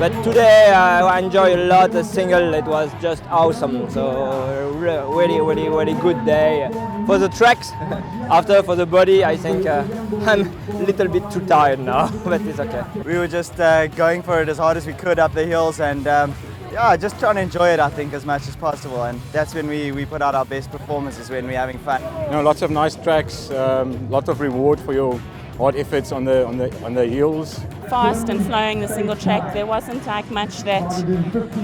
But today I enjoyed a lot the single. It was just awesome. So really good day for the tracks. After for the body, I think I'm a little bit too tired now, but it's okay. We were just going for it as hard as we could up the hills, and yeah, just trying to enjoy it, I think, as much as possible. And that's when we put out our best performances, when we're having fun. You know, lots of nice tracks, lots of reward for your hard efforts on the hills. Fast and flowing the single track, there wasn't like much that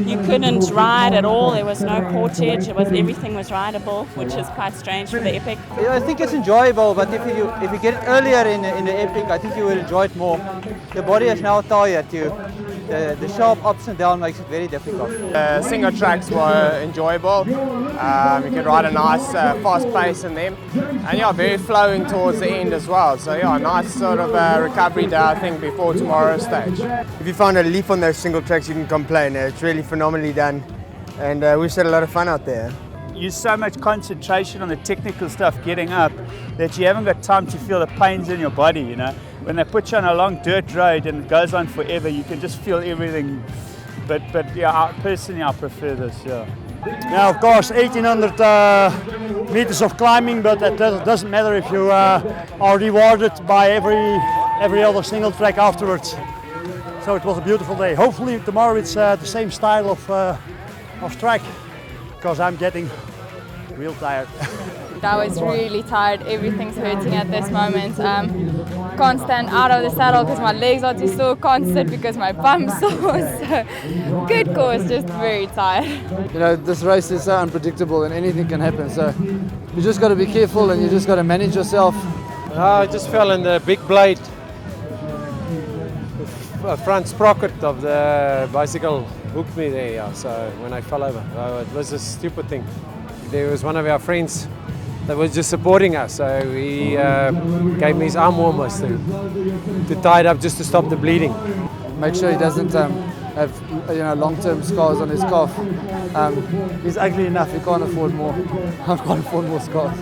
you couldn't ride at all. There was no portage. Everything was rideable, which is quite strange for the Epic. Yeah, I think it's enjoyable, but if you get it earlier in the Epic, I think you will enjoy it more. The body is now tired. The sharp ups and downs makes it very difficult. Single tracks were enjoyable. You could ride a nice fast pace in them, and yeah, very flowing towards the end as well. So yeah, nice sort of recovery day, I think, before tomorrow's stage. If you find a leaf on those single tracks, you can complain. It's really phenomenally done, and we've had a lot of fun out there. Use so much concentration on the technical stuff getting up that you haven't got time to feel the pains in your body, you know. When they put you on a long dirt road and it goes on forever, you can just feel everything. But yeah, personally I prefer this, yeah. Yeah, of course, 1800 meters of climbing, but that doesn't matter if you are rewarded by every other single track afterwards. So it was a beautiful day. Hopefully tomorrow it's the same style of track, because I'm getting real tired. I was really tired. Everything's hurting at this moment. Can't stand out of the saddle because my legs are too sore. Can't sit because my bum's sore. So good course, just very tired. You know, this race is so unpredictable and anything can happen. So you just got to be careful and you just got to manage yourself. I just fell in the big blade. The front sprocket of the bicycle hooked me there. Yeah, so when I fell over, it was a stupid thing. There was one of our friends that was just supporting us, so he gave me his arm warmers to tie it up just to stop the bleeding. Make sure he doesn't have long-term scars on his calf. He's ugly enough; he can't afford more. I can't afford more scars.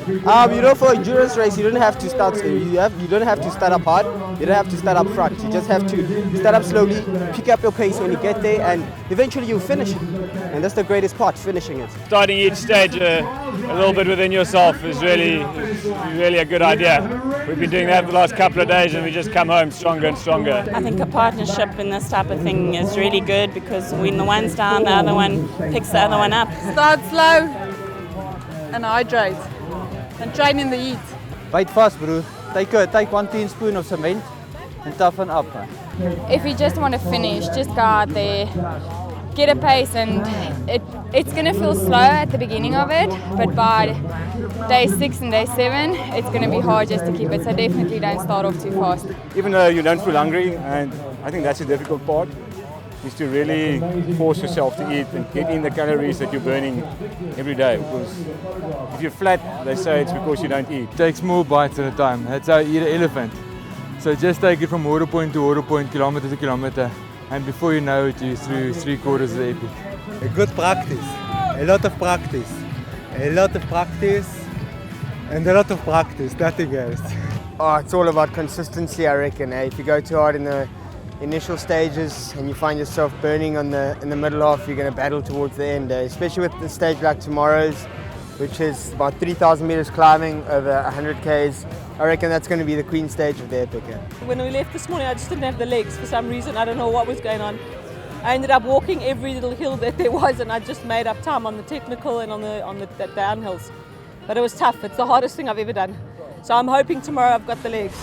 For endurance race, you don't have to start. You don't have to start up hard. You don't have to start up front. You just have to start up slowly, pick up your pace when you get there, and eventually you'll finish it. And that's the greatest part, finishing it. Starting each stage a little bit within yourself is really a good idea. We've been doing that the last couple of days, and we just come home stronger and stronger. I think a partnership in this type of thing is really good, because when the one's down, the other one picks the other one up. Start slow and hydrate. And train in the heat. Bite fast, bro. Take 1 teaspoon of cement and toughen up. If you just want to finish, just go out there, get a pace, and it's going to feel slow at the beginning of it, but by day 6 and day 7, it's going to be hard just to keep it. So definitely don't start off too fast. Even though you don't feel hungry, and I think that's the difficult part, is to really force yourself to eat and get in the calories that you're burning every day. Because if you're flat, they say it's because you don't eat. It takes more bites at a time. That's how you eat an elephant. So just take it from water point to water point, kilometer to kilometer, and before you know it, you're through 3/4 of the Epic. A good practice, a lot of practice, a lot of practice, and a lot of practice, nothing else. Oh, it's all about consistency, I reckon. If you go too hard in the initial stages and you find yourself burning in the middle half, you're going to battle towards the end, especially with the stage like tomorrow's, which is about 3,000 meters climbing over 100 k's. I reckon that's going to be the queen stage of the Epic. When we left this morning, I just didn't have the legs for some reason. I don't know what was going on. I ended up walking every little hill that there was, and I just made up time on the technical and on the downhills. But it was tough. It's the hardest thing I've ever done. So I'm hoping tomorrow I've got the legs.